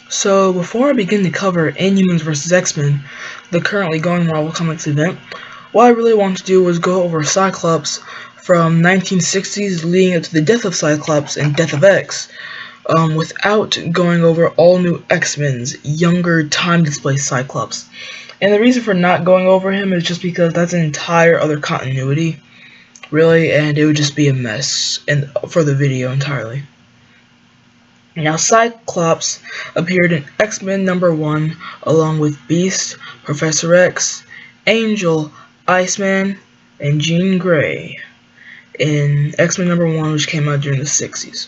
So, before I begin to cover Inhumans Vs Xmen, the currently going Marvel Comics event, what I really want to do was go over Cyclops from 1960s leading up to the death of Cyclops and Death of X, without going over all new X-Men's younger time-displaced Cyclops. And the reason for not going over him is just because that's an entire other continuity, really, and it would just be a mess for the video entirely. Now, Cyclops appeared in X-Men #1 along with Beast, Professor X, Angel, Iceman, and Jean Grey in X-Men #1, which came out during the 60s.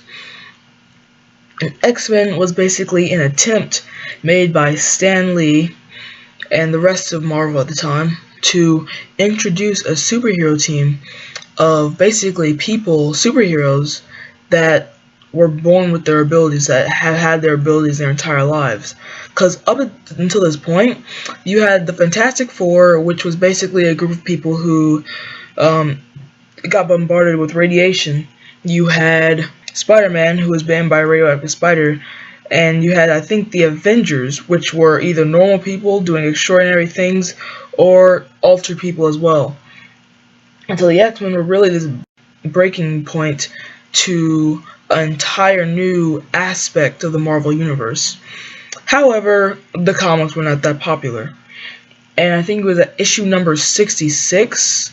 And X-Men was basically an attempt made by Stan Lee and the rest of Marvel at the time to introduce a superhero team of basically superheroes that were born with their abilities, that have had their abilities their entire lives. Because up until this point, you had the Fantastic Four, which was basically a group of people who got bombarded with radiation. You had Spider-Man, who was bitten by a radioactive spider, and you had, I think, the Avengers, which were either normal people doing extraordinary things or altered people as well. Until the X-Men were really this breaking point to an entire new aspect of the Marvel Universe. However, the comics were not that popular. And I think it was at issue number 66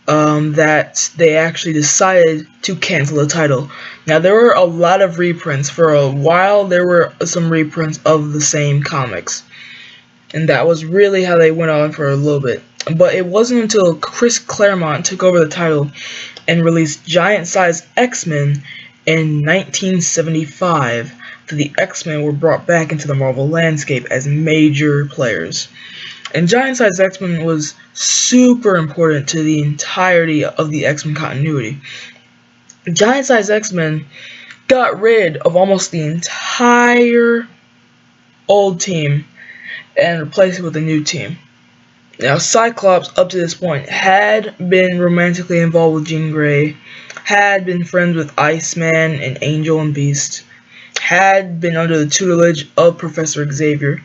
that they actually decided to cancel the title. Now, there were a lot of reprints. For a while, there were some reprints of the same comics. And that was really how they went on for a little bit. But it wasn't until Chris Claremont took over the title and released Giant-Size X-Men in 1975 that the X-Men were brought back into the Marvel landscape as major players. And Giant-Size X-Men was super important to the entirety of the X-Men continuity. Giant-Size X-Men got rid of almost the entire old team and replaced it with a new team. Now, Cyclops, up to this point, had been romantically involved with Jean Grey, had been friends with Iceman and Angel and Beast, had been under the tutelage of Professor Xavier.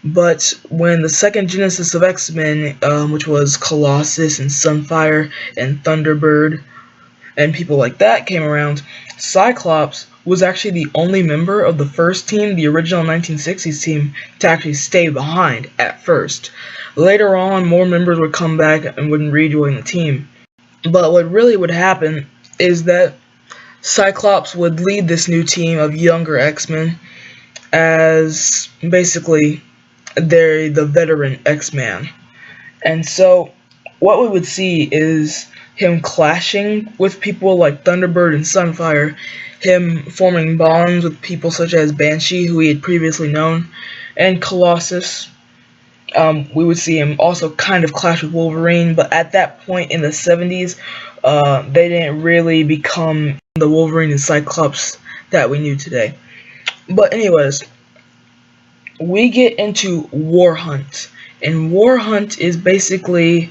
But when the second genesis of X-Men, which was Colossus and Sunfire and Thunderbird and people like that came around, Cyclops was actually the only member of the first team, the original 1960s team, to actually stay behind at first. Later on, more members would come back and wouldn't rejoin the team. But what really would happen is that Cyclops would lead this new team of younger X-Men as basically the veteran X-Man. And so what we would see is him clashing with people like Thunderbird and Sunfire, him forming bonds with people such as Banshee, who he had previously known, and Colossus. We would see him also kind of clash with Wolverine, but at that point in the 70s, they didn't really become the Wolverine and Cyclops that we knew today. But anyways, we get into War Hunt, and War Hunt is basically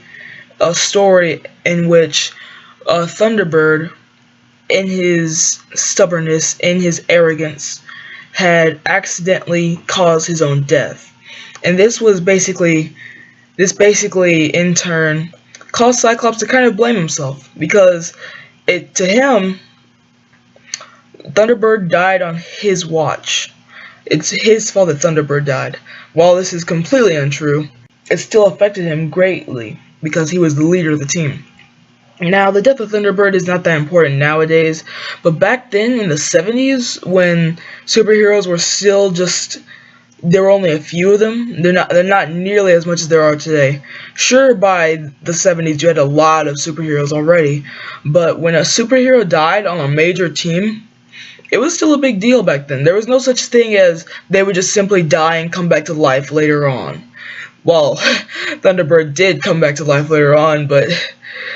a story in which Thunderbird, in his stubbornness, in his arrogance, had accidentally caused his own death. And this basically in turn caused Cyclops to kind of blame himself, because to him, Thunderbird died on his watch. It's his fault that Thunderbird died. While this is completely untrue, it still affected him greatly because he was the leader of the team. Now, the death of Thunderbird is not that important nowadays, but back then in the 70s, when superheroes were still there were only a few of them. They're not nearly as much as there are today. Sure, by the 70s you had a lot of superheroes already, but when a superhero died on a major team, it was still a big deal back then. There was no such thing as they would just simply die and come back to life later on. Well, Thunderbird did come back to life later on, but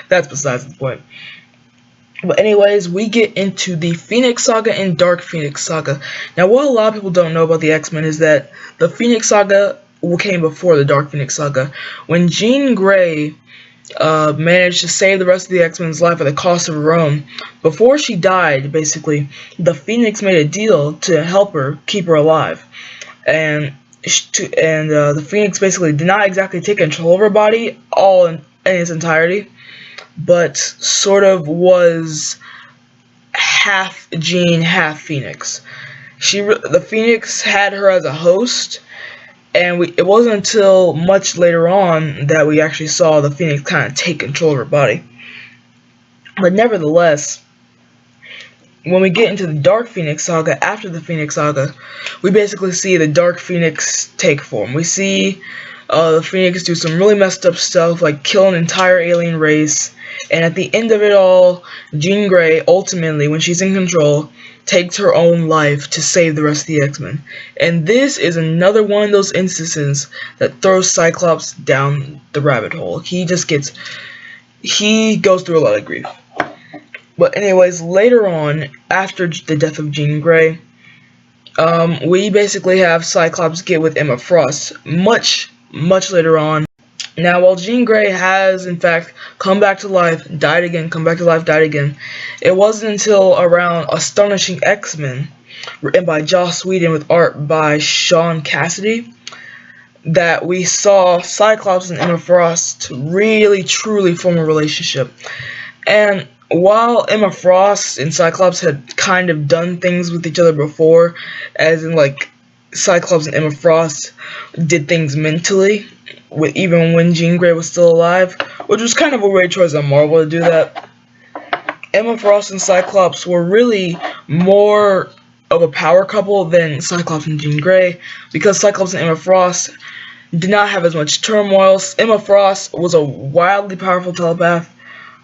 that's besides the point. But anyways, we get into the Phoenix Saga and Dark Phoenix Saga. Now, what a lot of people don't know about the X-Men is that the Phoenix Saga came before the Dark Phoenix Saga. When Jean Grey managed to save the rest of the X-Men's life at the cost of her own. Before she died, basically, the Phoenix made a deal to help her, keep her alive. And the Phoenix basically did not exactly take control of her body all in its entirety, but sort of was half Jean, half Phoenix. The Phoenix had her as a host, and it wasn't until much later on that we actually saw the Phoenix kind of take control of her body. But nevertheless, when we get into the Dark Phoenix Saga, after the Phoenix Saga, we basically see the Dark Phoenix take form. We see the Phoenix do some really messed up stuff, like kill an entire alien race, and at the end of it all, Jean Grey, ultimately, when she's in control, takes her own life to save the rest of the X-Men. And this is another one of those instances that throws Cyclops down the rabbit hole. He goes through a lot of grief. But anyways, later on, after the death of Jean Grey, we basically have Cyclops get with Emma Frost much later on. Now, while Jean Grey has, in fact, come back to life, died again, come back to life, died again, it wasn't until around Astonishing X-Men, written by Joss Whedon with art by Sean Cassidy, that we saw Cyclops and Emma Frost really, truly form a relationship. And while Emma Frost and Cyclops had kind of done things with each other before, as in, like, Cyclops and Emma Frost did things mentally, even when Jean Grey was still alive, which was kind of a weird choice on Marvel to do that. Emma Frost and Cyclops were really more of a power couple than Cyclops and Jean Grey, because Cyclops and Emma Frost did not have as much turmoil. Emma Frost was a wildly powerful telepath,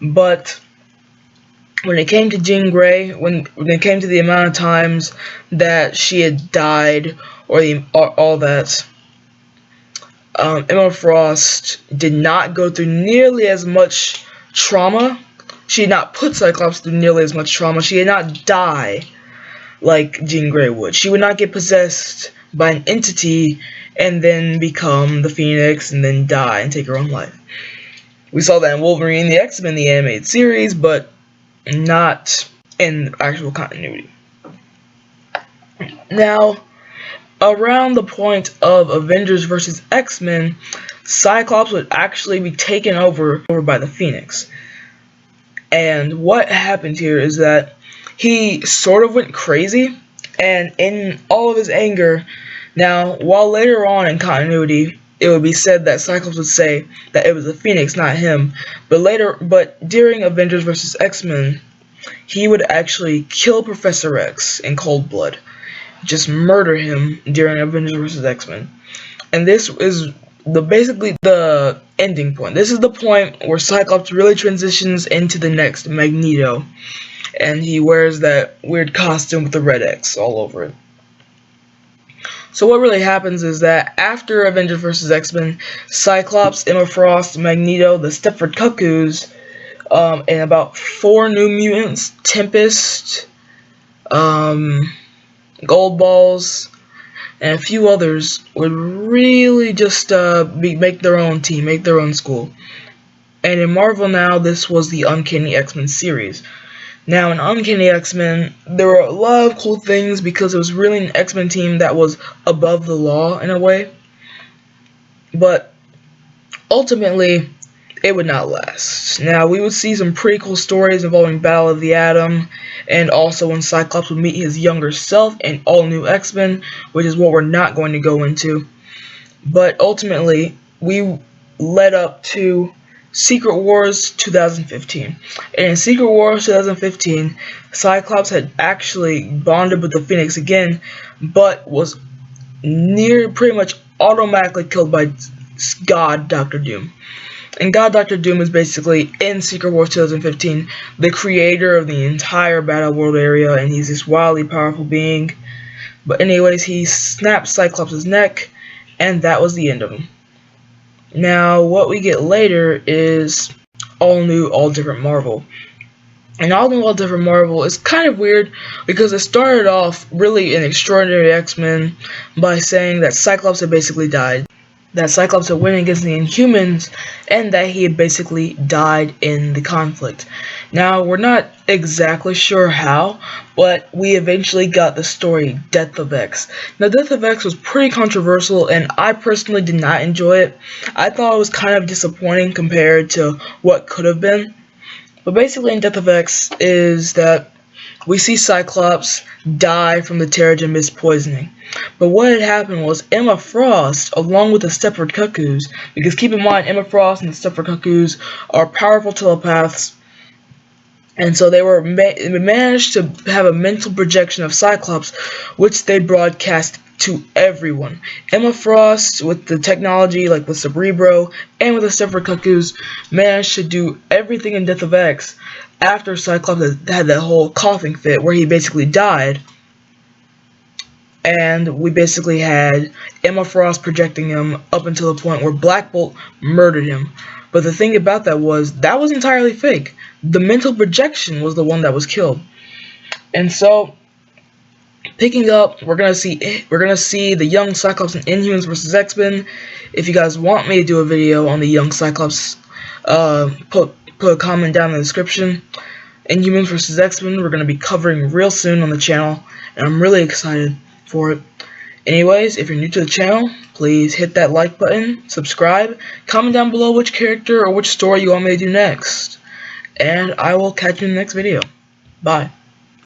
but when it came to Jean Grey, when it came to the amount of times that she had died, or all that, Emma Frost did not go through nearly as much trauma. She did not put Cyclops through nearly as much trauma. She did not die like Jean Grey would. She would not get possessed by an entity and then become the Phoenix and then die and take her own life. We saw that in Wolverine, the X-Men, the animated series, but not in actual continuity. Now, around the point of Avengers vs. X-Men, Cyclops would actually be taken over by the Phoenix. And what happened here is that he sort of went crazy, and in all of his anger, now, while later on in continuity, it would be said that Cyclops would say that it was the Phoenix, not him, but during Avengers vs. X-Men, he would actually kill Professor X in cold blood. Just murder him during Avengers vs. X-Men. And this is basically the ending point. This is the point where Cyclops really transitions into the next Magneto. And he wears that weird costume with the red X all over it. So what really happens is that after Avengers vs. X-Men, Cyclops, Emma Frost, Magneto, the Stepford Cuckoos, and about 4 new mutants, Tempest, Gold Balls, and a few others would really just make their own team, make their own school. And in Marvel now, this was the Uncanny X-Men series. Now, in Uncanny X-Men, there were a lot of cool things because it was really an X-Men team that was above the law in a way. But ultimately, it would not last. Now, we would see some pretty cool stories involving Battle of the Atom, and also when Cyclops would meet his younger self in All New X-Men, which is what we're not going to go into. But ultimately, we led up to Secret Wars 2015. And in Secret Wars 2015, Cyclops had actually bonded with the Phoenix again, but was pretty much automatically killed by God Dr. Doom. And God Dr. Doom is basically, in Secret Wars 2015, the creator of the entire Battle World area, and he's this wildly powerful being. But anyways, he snapped Cyclops' neck, and that was the end of him. Now, what we get later is All New, All Different Marvel. And All New, All Different Marvel is kind of weird because it started off really in Extraordinary X-Men by saying that Cyclops had basically died. that Cyclops had won against the Inhumans, and that he had basically died in the conflict. Now, we're not exactly sure how, but we eventually got the story Death of X. Now, Death of X was pretty controversial, and I personally did not enjoy it. I thought it was kind of disappointing compared to what could have been. But basically in Death of X is that we see Cyclops die from the Terrigen Mist poisoning. But what had happened was Emma Frost, along with the Stepford Cuckoos, because keep in mind Emma Frost and the Stepford Cuckoos are powerful telepaths, and so they managed to have a mental projection of Cyclops, which they broadcast to everyone. Emma Frost, with the technology like with Cerebro and with the Stepford Cuckoos, managed to do everything in Death of X after Cyclops had that whole coughing fit where he basically died. And we basically had Emma Frost projecting him up until the point where Black Bolt murdered him. But the thing about that was entirely fake. The mental projection was the one that was killed. And so, picking up, we're gonna see the young Cyclops in Inhumans vs Xmen. If you guys want me to do a video on the young Cyclops, put a comment down in the description. Inhumans vs Xmen, we're gonna be covering real soon on the channel, and I'm really excited for it. Anyways, if you're new to the channel, please hit that like button, subscribe, comment down below which character or which story you want me to do next, and I will catch you in the next video. Bye.